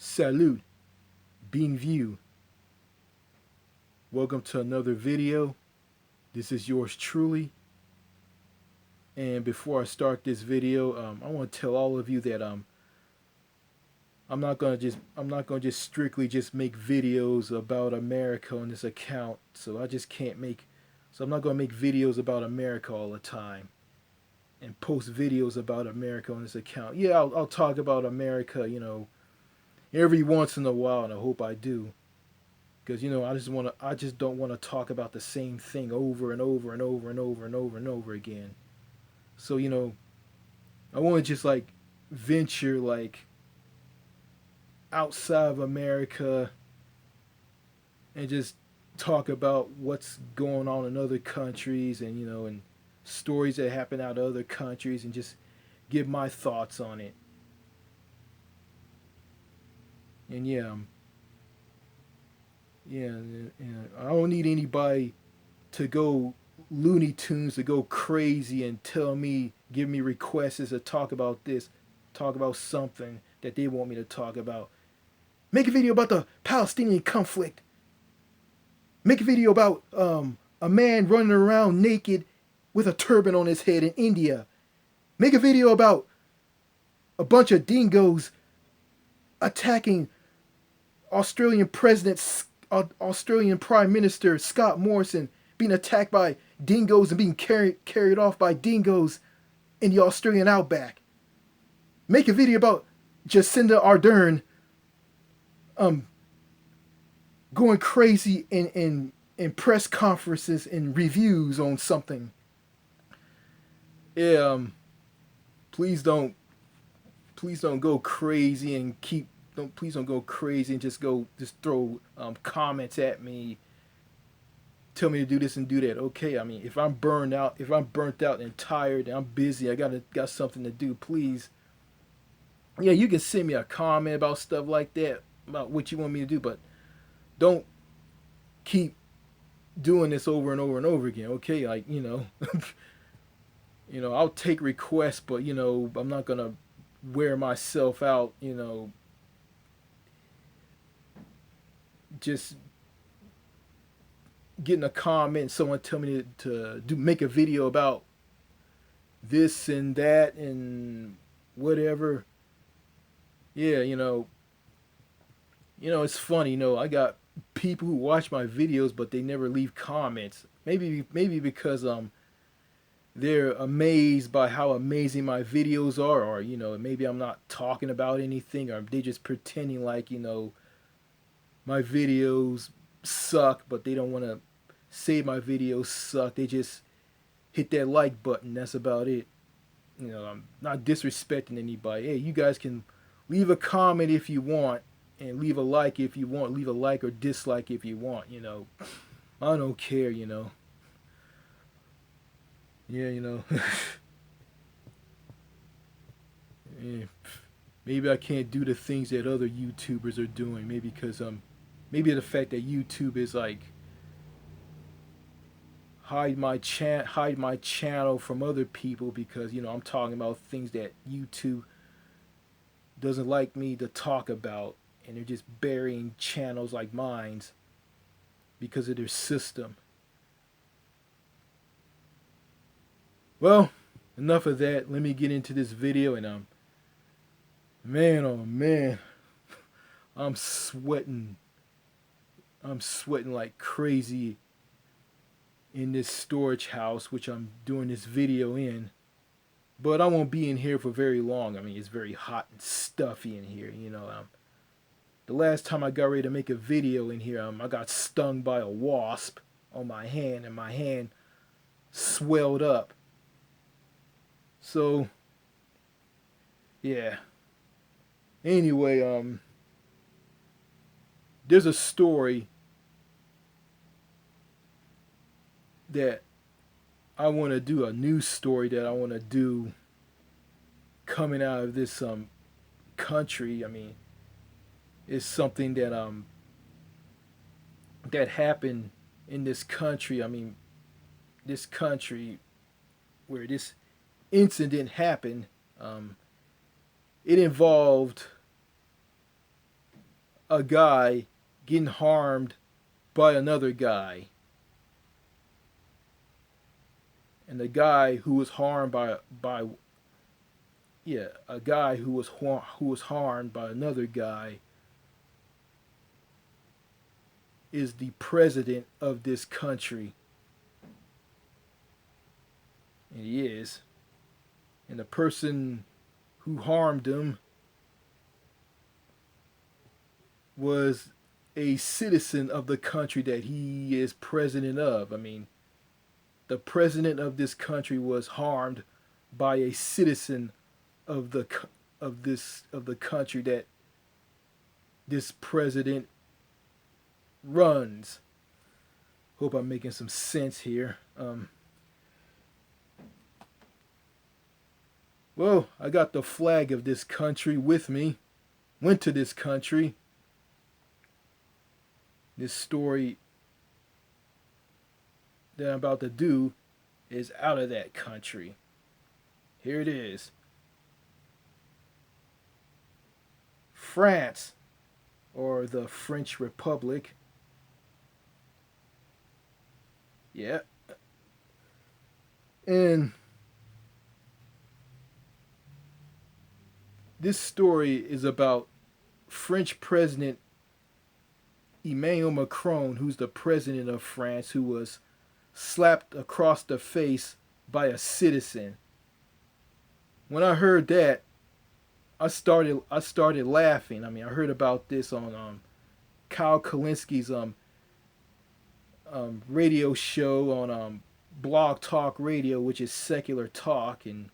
Salute, bienvenue. Welcome to another video. This is yours truly. And before I start this video, I want to tell all of you that I'm not gonna just strictly just make videos about America on this account. So I'm not gonna make videos about America all the time and post videos about America on this account. Yeah, I'll talk about America, every once in a while, and I hope I do. Because I just don't want to talk about the same thing over and over and over and over and over and over again. So I want to just like venture like outside of America and just talk about what's going on in other countries, and and stories that happen out of other countries, and just give my thoughts on it. And I don't need anybody to go Looney Tunes to go crazy and give me requests to talk about this, talk about something that they want me to talk about. Make a video about the Palestinian conflict. Make a video about a man running around naked with a turban on his head in India. Make a video about a bunch of dingoes attacking Australian President, Australian Prime Minister Scott Morrison, being attacked by dingoes and being carried off by dingoes in the Australian outback. Make a video about Jacinda Ardern going crazy in press conferences and reviews on something. Yeah, please don't go crazy and please don't go crazy and just throw comments at me, tell me to do this and do that. Okay, I mean, if I'm burnt out and tired and I'm busy, got something to do, please. Yeah, you can send me a comment about stuff like that, about what you want me to do, but don't keep doing this over and over and over again. Okay, like I'll take requests, but I'm not gonna wear myself out. Just getting a comment, someone tell me to make a video about this and that and whatever. Yeah, it's funny. I got people who watch my videos, but they never leave comments. Maybe because they're amazed by how amazing my videos are, or maybe I'm not talking about anything, or they just pretending like my videos suck, but they don't want to say my videos suck. They just hit that like button. That's about it. I'm not disrespecting anybody. Hey, you guys can leave a comment if you want, and leave a like if you want. Leave a like or dislike if you want. I don't care. Yeah, Yeah, maybe I can't do the things that other YouTubers are doing. Maybe because maybe the fact that YouTube is like hide my channel from other people, because I'm talking about things that YouTube doesn't like me to talk about, and they're just burying channels like mine's because of their system. Well, enough of that. Let me get into this video, and man, oh man, I'm sweating. I'm sweating like crazy in this storage house, which I'm doing this video in. But I won't be in here for very long. I mean, it's very hot and stuffy in here. The last time I got ready to make a video in here, I got stung by a wasp on my hand, and my hand swelled up. So, yeah. Anyway, there's a story that I want to do, a news story that I want to do coming out of this country. I mean, it's something that happened in this country. I mean, this country where this incident happened, it involved a guy getting harmed by another guy, and the guy who was harmed by yeah, a guy who was harmed by another guy is the president of this country, and he is, and the person who harmed him was a citizen of the country that he is president of. I mean, the president of this country was harmed by a citizen of the country that this president runs. Hope I'm making some sense here. Well, I got the flag of this country with me. Went to this country. This story that I'm about to do is out of that country. Here it is. France, or the French Republic. Yeah. And this story is about French President Emmanuel Macron, who's the president of France, who was slapped across the face by a citizen. When I heard that, I started laughing. I mean, I heard about this on Kyle Kalinski's radio show on Blog Talk Radio, which is Secular Talk, and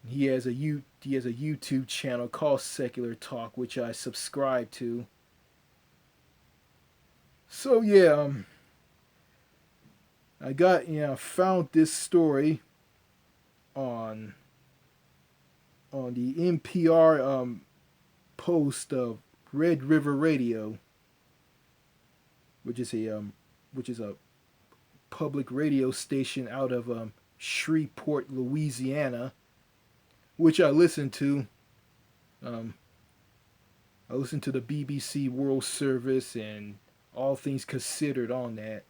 he has a YouTube channel called Secular Talk, which I subscribe to. So yeah, I found this story on the NPR post of Red River Radio, which is a public radio station out of Shreveport, Louisiana, which I listen to. I listen to the BBC World Service and All Things Considered on that,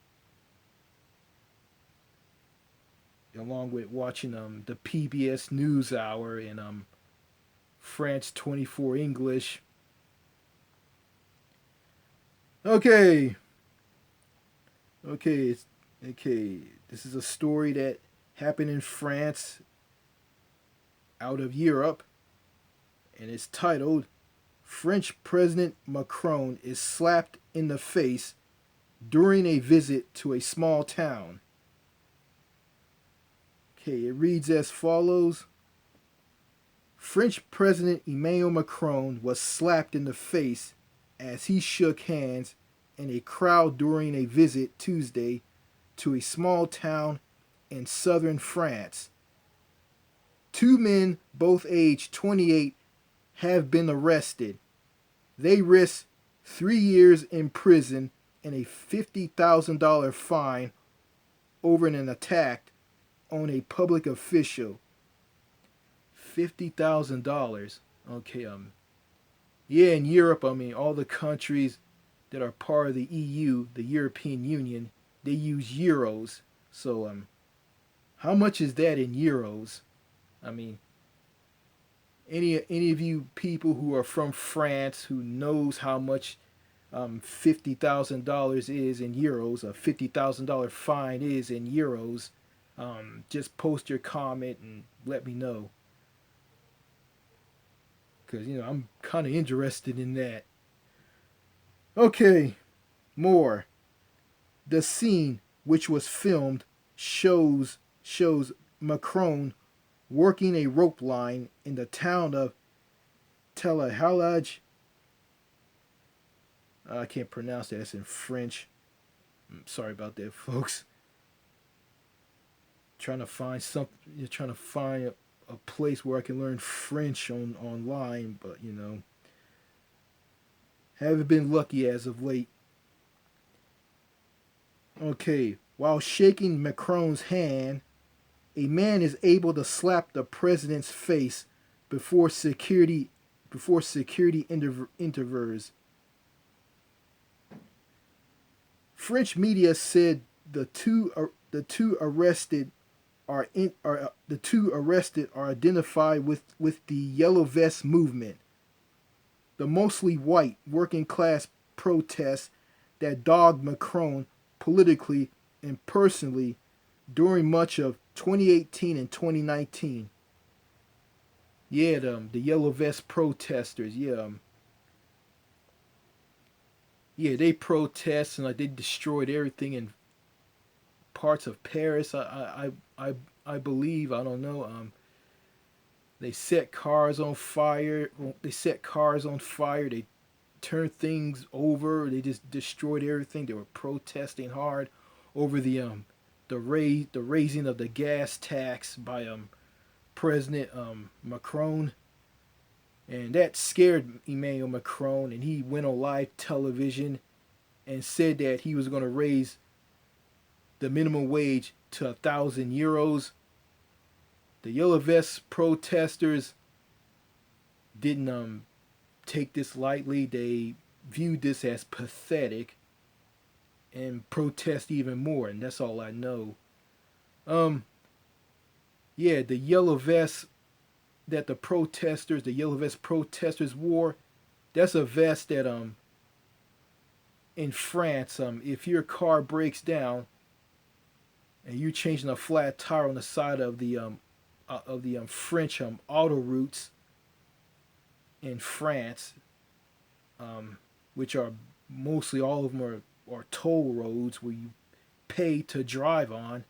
along with watching the PBS NewsHour and France 24 English. Okay. This is a story that happened in France, out of Europe, and it's titled French President Macron is slapped in the face during a visit to a small town. Okay, it reads as follows. French President Emmanuel Macron was slapped in the face as he shook hands in a crowd during a visit Tuesday to a small town in southern France. Two men, both aged 28, have been arrested. They risk 3 years in prison and a $50,000 fine over an attack on a public official. $50,000. Okay, yeah, in Europe, I mean, all the countries that are part of the EU, the European Union, they use euros. So, how much is that in euros? I mean, any of you people who are from France who knows how much $50,000 is in euros, a $50,000 fine is in euros, just post your comment and let me know. Because, I'm kind of interested in that. Okay, more. The scene, which was filmed, shows Macron working a rope line in the town of Telehalage. I can't pronounce that. It's in French. I'm sorry about that, folks. Trying to find a place where I can learn French online, but haven't been lucky as of late. Okay, while shaking Macron's hand, a man is able to slap the president's face before security before security intervenes. French media said the two arrested are identified with the Yellow Vest movement, the mostly white working class protests that dogged Macron politically and personally during much of 2018 and 2019. Yeah, the Yellow Vest protesters. Yeah, they protest and like they destroyed everything in parts of Paris. I believe. I don't know. They set cars on fire. They set cars on fire. They turned things over. They just destroyed everything. They were protesting hard over the raising of the gas tax by President Macron, and that scared Emmanuel Macron, and he went on live television and said that he was going to raise the minimum wage to €1,000. The Yellow Vest protesters didn't take this lightly. They viewed this as pathetic and protest even more, and that's all I know. Um, yeah, the Yellow Vest protesters wore, that's a vest that in France, if your car breaks down and you're changing a flat tire on the side of the French auto routes in France, which are mostly all of them are toll roads where you pay to drive on.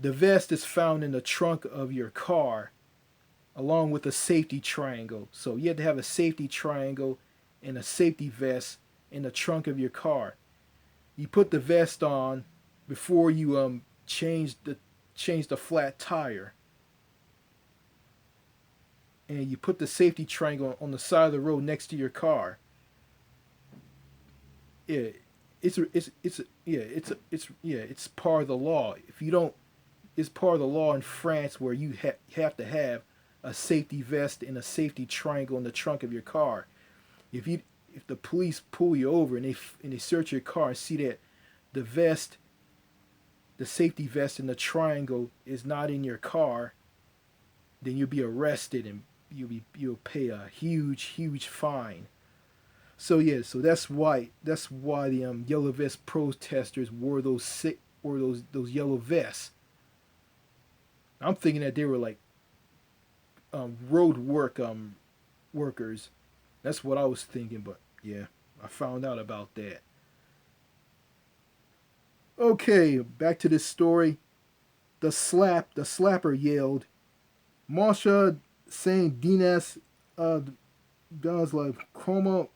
The vest is found in the trunk of your car along with a safety triangle. So you have to have a safety triangle and a safety vest in the trunk of your car. You put the vest on before you change the flat tire, and you put the safety triangle on the side of the road next to your car. Yeah, it's part of the law. If you don't, it's part of the law in France where you have to have a safety vest and a safety triangle in the trunk of your car. If the police pull you over and they search your car and see that the vest, the safety vest and the triangle is not in your car, then you'll be arrested and you'll pay a huge fine. So yeah, so that's why the Yellow Vest protesters wore those yellow vests. I'm thinking that they were like road workers. That's what I was thinking, but yeah, I found out about that. Okay, back to this story. The slapper yelled, Masha Saint Dinas Dans la Chroma.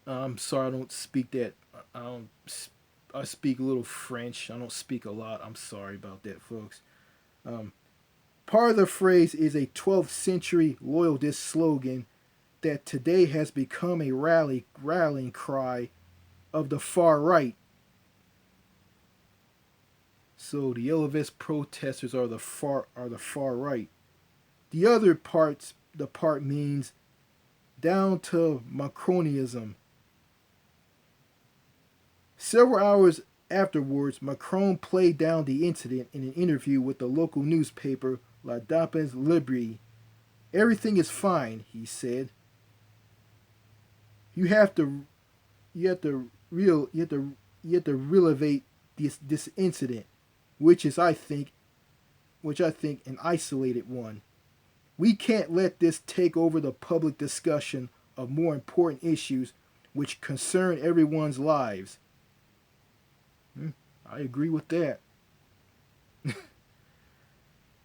I'm sorry, I don't speak that. I don't. I speak a little French. I don't speak a lot. I'm sorry about that, folks. Um, Part of the phrase is a 12th century loyalist slogan that today has become a rallying cry of the far right. So the Yellow Vest protesters are the far right. The part means down to Macronism. Several hours afterwards, Macron played down the incident in an interview with the local newspaper La Dapens Libre. Everything is fine, he said. You have to you have to relevate this incident, which I think an isolated one. We can't let this take over the public discussion of more important issues which concern everyone's lives. I agree with that.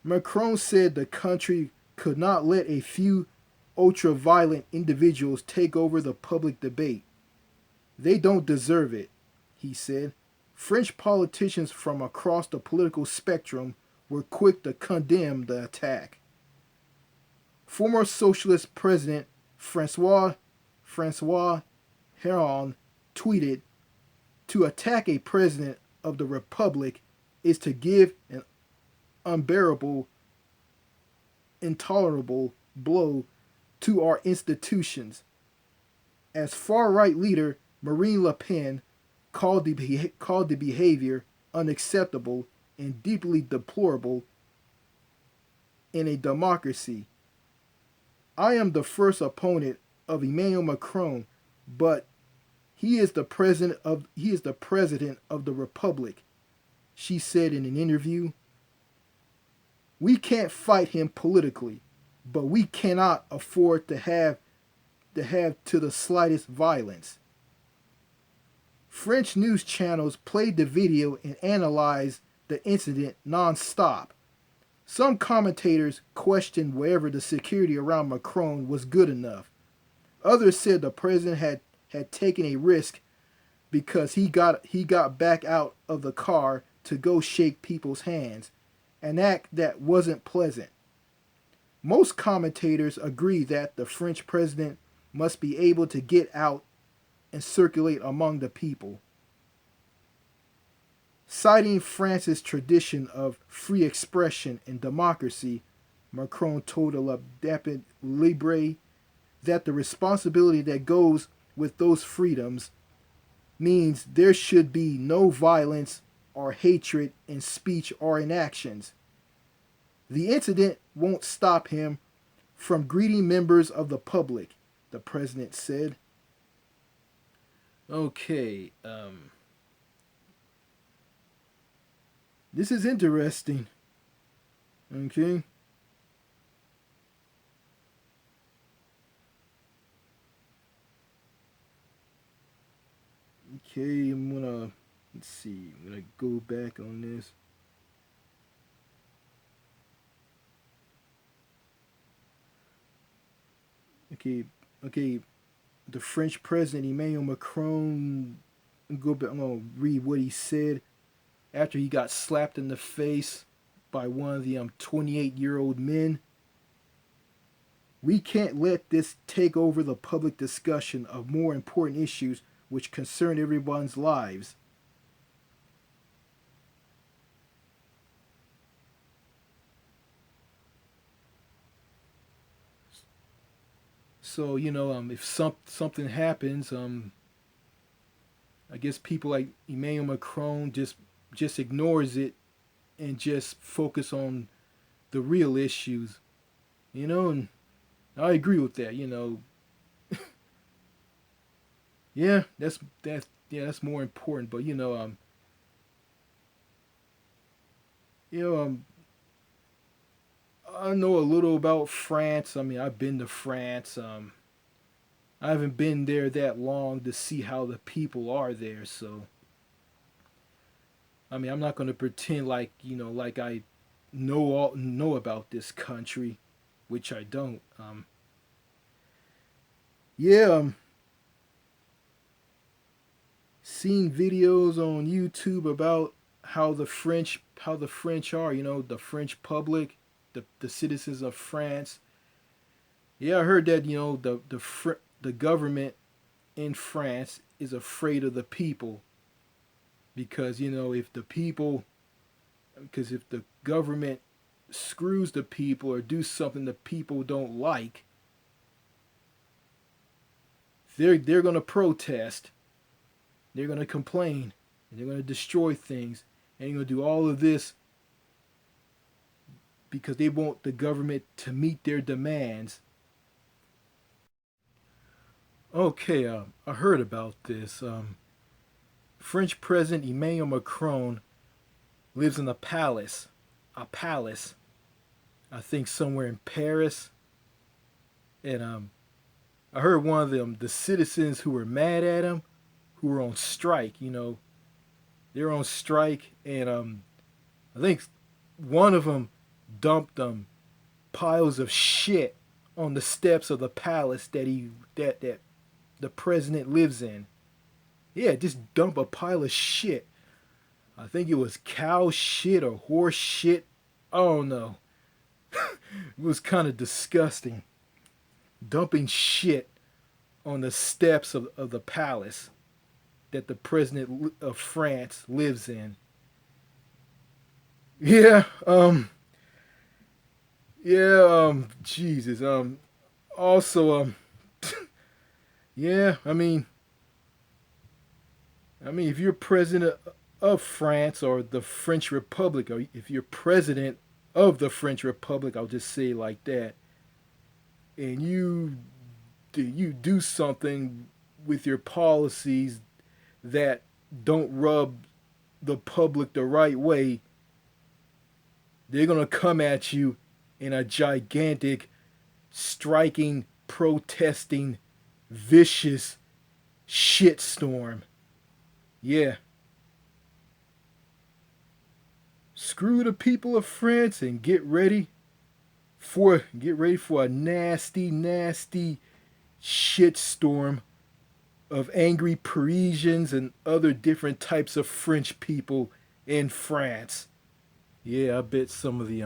Macron said the country could not let a few ultra-violent individuals take over the public debate. They don't deserve it, he said. French politicians from across the political spectrum were quick to condemn the attack. Former Socialist President Francois Hollande tweeted, "To attack a president of the Republic is to give an unbearable intolerable blow to our institutions. As far-right leader Marine Le Pen called the behavior unacceptable and deeply deplorable in a democracy. I am the first opponent of Emmanuel Macron, but he is the president of the republic, she said in an interview. We can't fight him politically, but we cannot afford to the slightest violence. French news channels played the video and analyzed the incident non-stop. Some commentators questioned whether the security around Macron was good enough. Others said the president had taken a risk because he got back out of the car to go shake people's hands, an act that wasn't pleasant. Most commentators agree that the French president must be able to get out and circulate among the people. Citing France's tradition of free expression and democracy, Macron told Le Dépêche Libre that the responsibility that goes with those freedoms means there should be no violence or hatred in speech or in actions. The incident won't stop him from greeting members of the public, the president said. Okay, this is interesting. Okay. Okay, let's see, I'm gonna go back on this. Okay, okay, the French president Emmanuel Macron, go back, I'm gonna read what he said after he got slapped in the face by one of the 28-year-old men. We can't let this take over the public discussion of more important issues which concern everyone's lives. So if something happens, I guess people like Emmanuel Macron just ignores it and just focus on the real issues, and I agree with that. Yeah, that's more important. But you know, I know a little about France. I mean, I've been to France. I haven't been there that long to see how the people are there. So, I mean, I'm not going to pretend like like I know about this country, which I don't. Yeah, seen videos on YouTube about how the French are. The French public, the citizens of France. Yeah, I heard that the government in France is afraid of the people because if the government screws the people or do something the people don't like, they're gonna protest, they're gonna complain, and they're gonna destroy things, and they're gonna do all of this because they want the government to meet their demands. Okay, I heard about this. French President Emmanuel Macron lives in a palace, I think somewhere in Paris, and I heard one of the citizens who were mad at him, who were on strike. They're on strike, and I think one of them dumped piles of shit on the steps of the palace that the president lives in. Yeah, just dump a pile of shit. I think it was cow shit or horse shit. I don't know. It was kind of disgusting. Dumping shit on the steps of the palace that the president of France lives in. Yeah, Yeah, Jesus. Also, yeah, I mean, if you're president of France or the French Republic, or if you're president of the French Republic, I'll just say it like that, and you do something with your policies that don't rub the public the right way, they're gonna come at you in a gigantic, striking, protesting, vicious shitstorm. Yeah, screw the people of France and get ready for a nasty, nasty shitstorm of angry Parisians and other different types of French people in France. Yeah, I bet some of the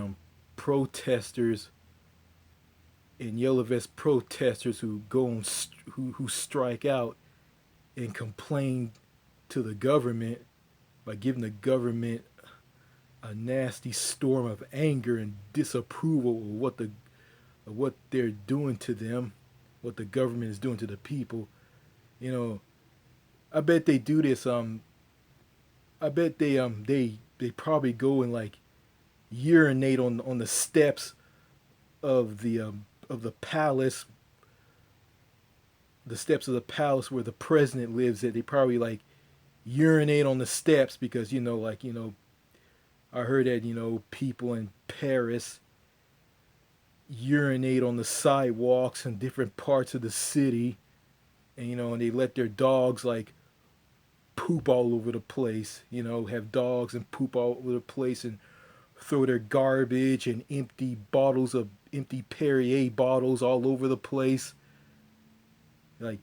protesters and yellow vest protesters who who strike out and complain to the government by giving the government a nasty storm of anger and disapproval of what they're doing to them, what the government is doing to the people. You know, I bet they do this. I bet they probably go and like urinate on the steps of the palace, the steps of the palace where the president lives at. They probably like urinate on the steps because I heard that people in Paris urinate on the sidewalks in different parts of the city, and and they let their dogs like poop all over the place. Have dogs and poop all over the place and throw their garbage and empty Perrier bottles all over the place. Like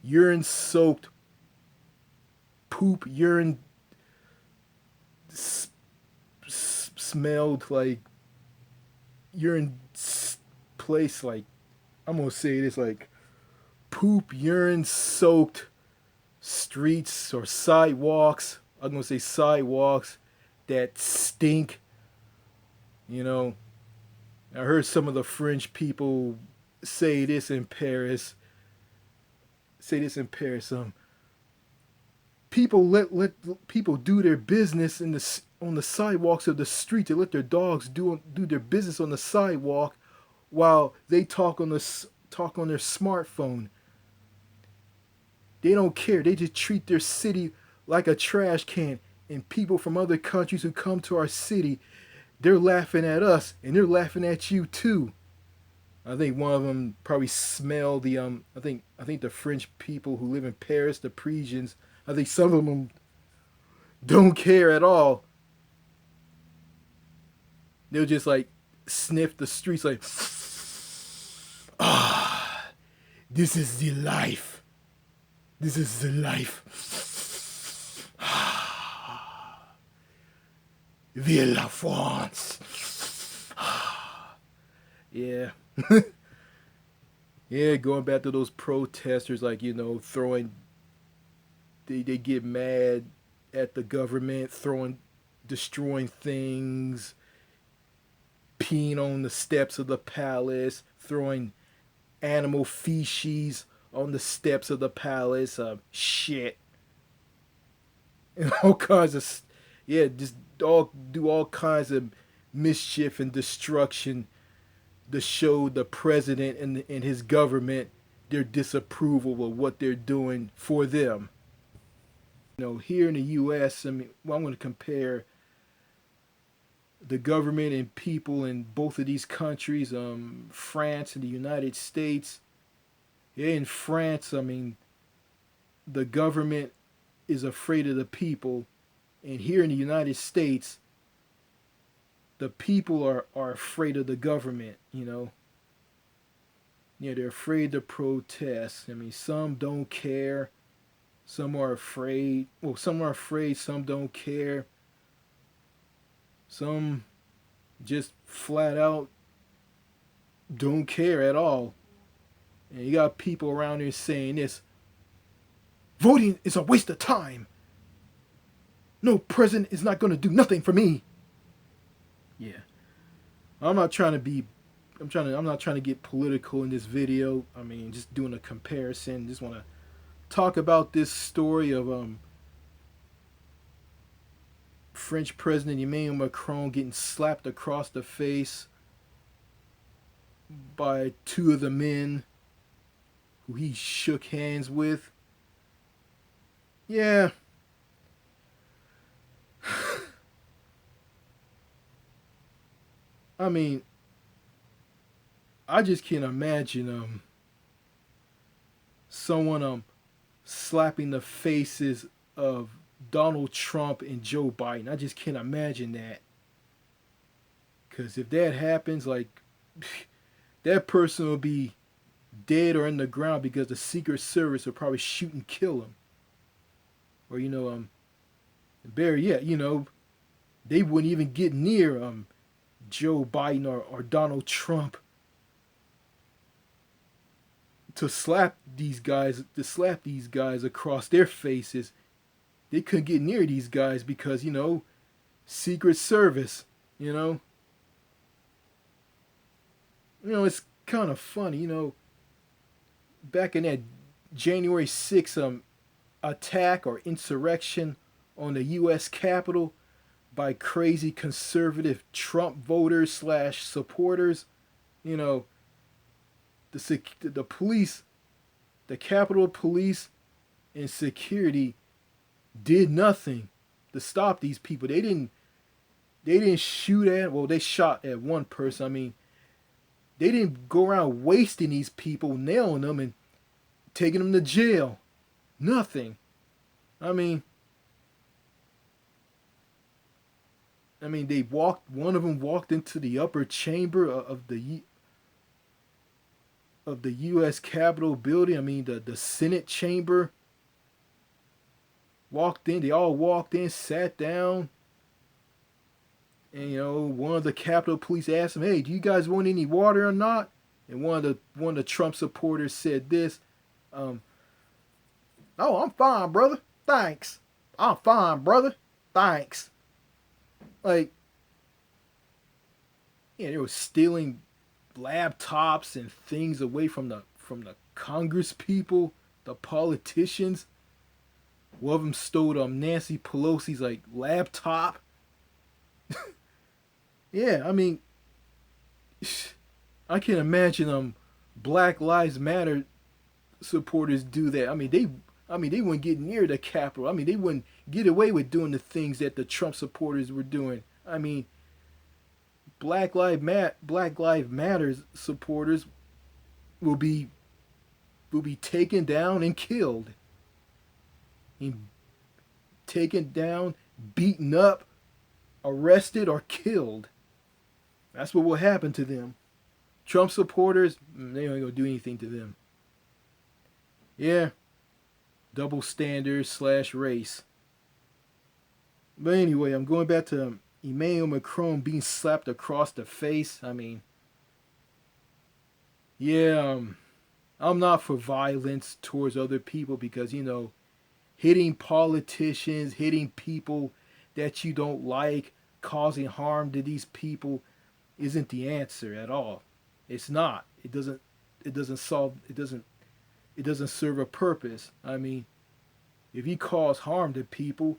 urine soaked poop, urine smelled like urine place, like I'm gonna say this, like poop urine soaked streets or sidewalks. I'm gonna say sidewalks that stink. you know I heard some of the French people say this in Paris. People let people do their business on the sidewalks of the street. They let their dogs do their business on the sidewalk while they talk on their smartphone. They don't care. They just treat their city like a trash can. And people from other countries who come to our city, they're laughing at us and they're laughing at you too. I think one of them probably smelled the I think the French people who live in Paris, the Parisians. I think some of them don't care at all. They'll just like sniff the streets like, ah, this is the life. This is the life. Vive la France. Yeah. Yeah, going back to those protesters, like, throwing, they get mad at the government, destroying things, peeing on the steps of the palace, throwing animal feces on the steps of the palace, shit, and all kinds of, yeah, just do all kinds of mischief and destruction to show the president and his government their disapproval of what they're doing for them. Here in the U.S., I'm going to compare the government and people in both of these countries, France and the United States. Yeah, in France, the government is afraid of the people, and here in the United States, the people are afraid of the government. Yeah, they're afraid to protest. Some don't care. Some are afraid. Well, some are afraid. Some don't care. Some just flat out don't care at all. And you got people around here saying this: voting is a waste of time. No president is not going to do nothing for me. Yeah. I'm not trying to be I'm not trying to get political in this video. I mean, just doing a comparison. Just want to talk about this story of French President Emmanuel Macron getting slapped across the face by two of the men who he shook hands with. Yeah. I mean, I just can't imagine someone slapping the faces of Donald Trump and Joe Biden. I just can't imagine that. Cause if that happens, like that person will be dead or in the ground because the Secret Service will probably shoot and kill him. Or better yet, they wouldn't even get near Joe Biden or Donald Trump to slap these guys across their faces. They couldn't get near these guys because Secret Service. It's kind of funny. Back in that January 6th attack or insurrection on the U.S. Capitol by crazy conservative Trump voters slash supporters. The police, the Capitol Police and security did nothing to stop these people. They didn't shoot at. Well, they shot at one person. I mean, they didn't go around wasting these people, nailing them and taking them to jail. Nothing. I mean, one of them walked into the upper chamber of the U.S. Capitol building. I mean, the Senate chamber. Walked in. They all walked in, sat down. And one of the Capitol Police asked them, "Hey, do you guys want any water or not?" And one of the Trump supporters said this, "Oh, I'm fine, brother. Thanks. I'm fine, brother. Thanks." Like, they were stealing laptops and things away from the Congress people, the politicians. One of them stole Nancy Pelosi's laptop. Yeah, I mean, I can't imagine Black Lives Matter supporters do that. I mean, they wouldn't get near the Capitol. I mean, they wouldn't get away with doing the things that the Trump supporters were doing. I mean, Black Lives Matter supporters will be taken down and killed. And taken down, beaten up, arrested, or killed. That's what will happen to them. Trump supporters, they ain't gonna do anything to them. Yeah, double standards / race. But anyway, I'm going back to Emmanuel Macron being slapped across the face. I mean, yeah, I'm not for violence towards other people because, hitting politicians, hitting people that you don't like, causing harm to these people isn't the answer at all. It's not. It doesn't serve a purpose. I mean, if you cause harm to people,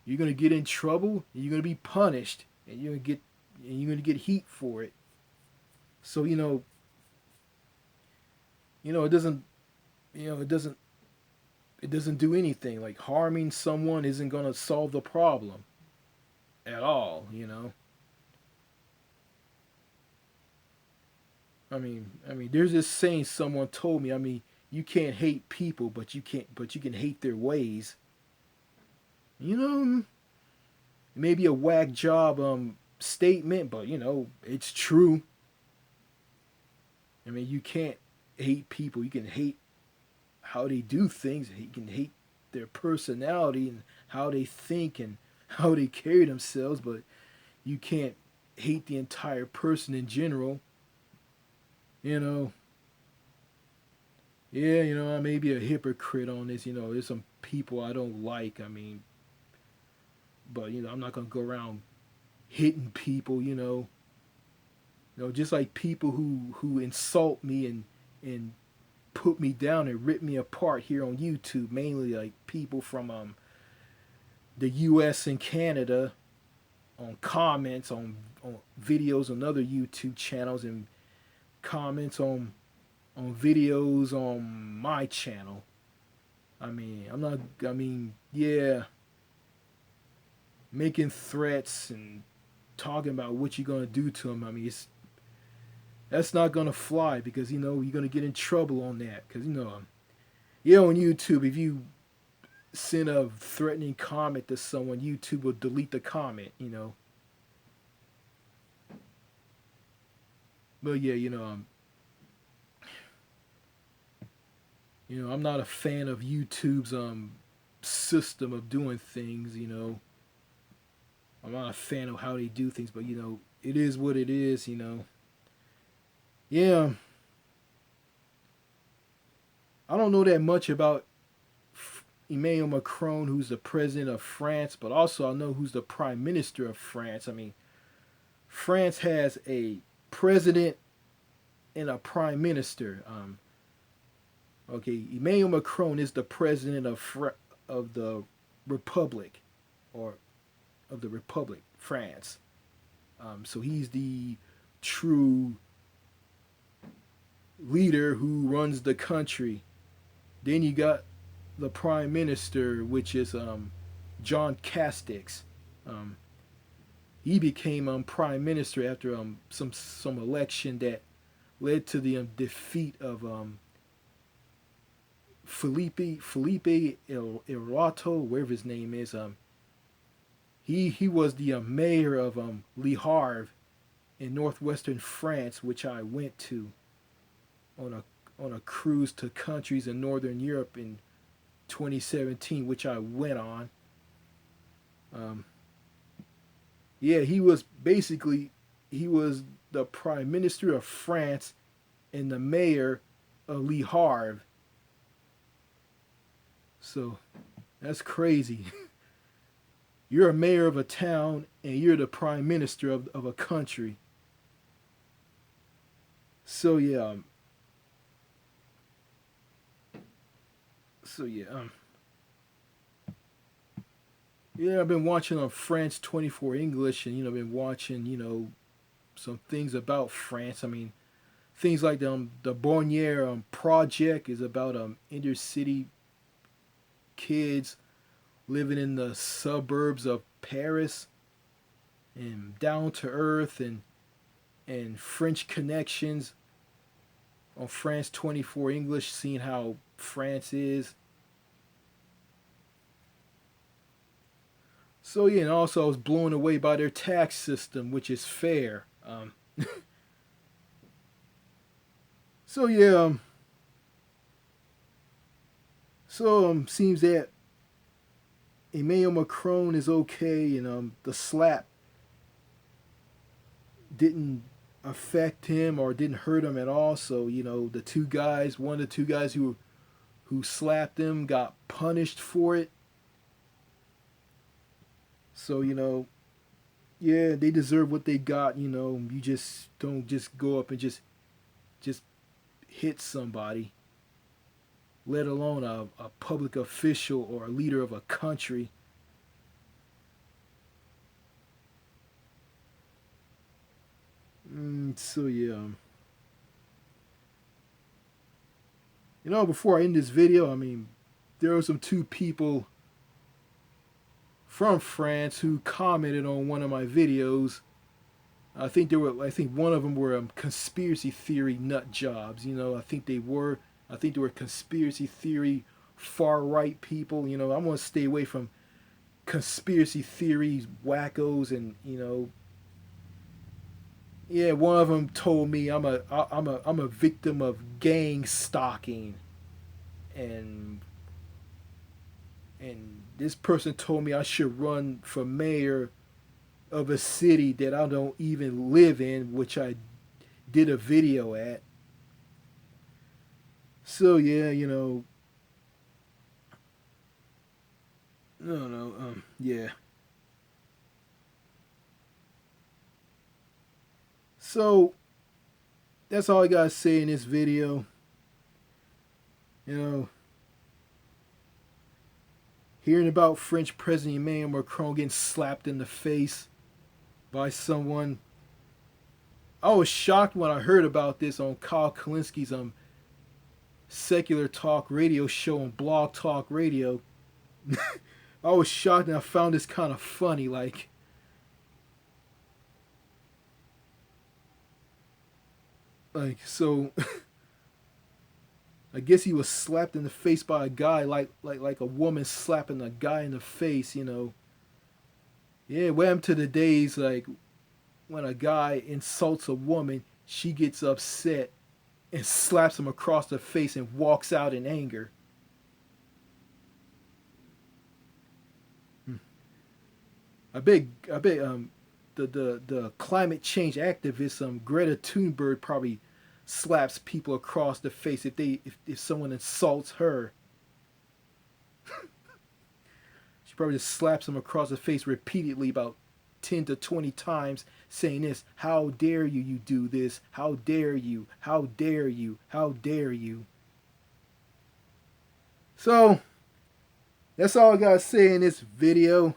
you're gonna get in trouble and you're gonna be punished and you're gonna get heat for it. So it doesn't do anything. Like, harming someone isn't gonna solve the problem at all. I mean, there's this saying someone told me. I mean, you can't hate people, but you can hate their ways. Maybe a whack job statement, but it's true. I mean, you can't hate people. You can hate how they do things. You can hate their personality and how they think and how they carry themselves, but you can't hate the entire person in general. Yeah, I may be a hypocrite on this. There's some people I don't like. I mean, but I'm not gonna go around hitting people. Just like people who insult me and put me down and rip me apart here on YouTube, mainly like people from the U.S. and Canada, on comments on videos on other YouTube channels, and comments on videos on my channel. I mean, I'm not. I mean, yeah, making threats and talking about what you're gonna do to them. I mean, that's not gonna fly, because you're gonna get in trouble on that. Because yeah, on YouTube, if you send a threatening comment to someone, YouTube will delete the comment. But yeah, I'm not a fan of YouTube's system of doing things. I'm not a fan of how they do things, but it is what it is. Yeah, I don't know that much about Emmanuel Macron, who's the president of France, but also I know who's the prime minister of France. I mean, France has a president and a prime minister. Okay, Emmanuel Macron is the president of the Republic, or of the Republic, France. So he's the true leader who runs the country. Then you got the prime minister, which is John Castex. Um, he became prime minister after some election that led to the defeat of Felipe Irato, wherever his name is. He was the mayor of Le Havre in northwestern France, which I went to on a cruise to countries in northern Europe in 2017, which I went on. Um, yeah, he was the prime minister of France and the mayor of Le Havre. So that's crazy. You're a mayor of a town and you're the prime minister of a country. So yeah, so yeah, yeah. I've been watching on France 24 English, and been watching some things about France. I mean, things like the Bonnier project is about inner city kids living in the suburbs of Paris, and down to earth, and French connections on France 24 English, seeing how France is. So yeah, and also I was blown away by their tax system, which is fair. So yeah, seems that Emmanuel Macron is okay, and the slap didn't affect him or didn't hurt him at all. So the two guys, one of the two guys who slapped him, got punished for it. So yeah, they deserve what they got. You just don't just go up and just hit somebody, let alone a public official or a leader of a country. So yeah, before I end this video, I mean, there were some two people from France who commented on one of my videos. I think one of them were conspiracy theory nut jobs. I think they were conspiracy theory far right people. I want to stay away from conspiracy theories, wackos, and yeah. One of them told me I'm a victim of gang stalking, and this person told me I should run for mayor of a city that I don't even live in, which I did a video at. So yeah, no, no, yeah. So that's all I gotta say in this video. You know, hearing about French President Emmanuel Macron getting slapped in the face by someone. I was shocked when I heard about this on Kyle Kalinski's secular talk radio show on Blog Talk Radio. I was shocked and I found this kind of funny. So I guess he was slapped in the face by a guy like a woman slapping a guy in the face, you know. Yeah, what happened to the days like when a guy insults a woman, she gets upset and slaps him across the face and walks out in anger. I bet the climate change activist Greta Thunberg probably slaps people across the face if someone insults her. She probably just slaps them across the face repeatedly about 10 to 20 times saying this, how dare you, you do this, how dare you, how dare you, how dare you. So that's all I gotta say in this video.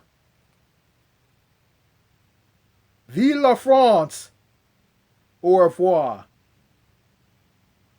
Vive la France! Au revoir.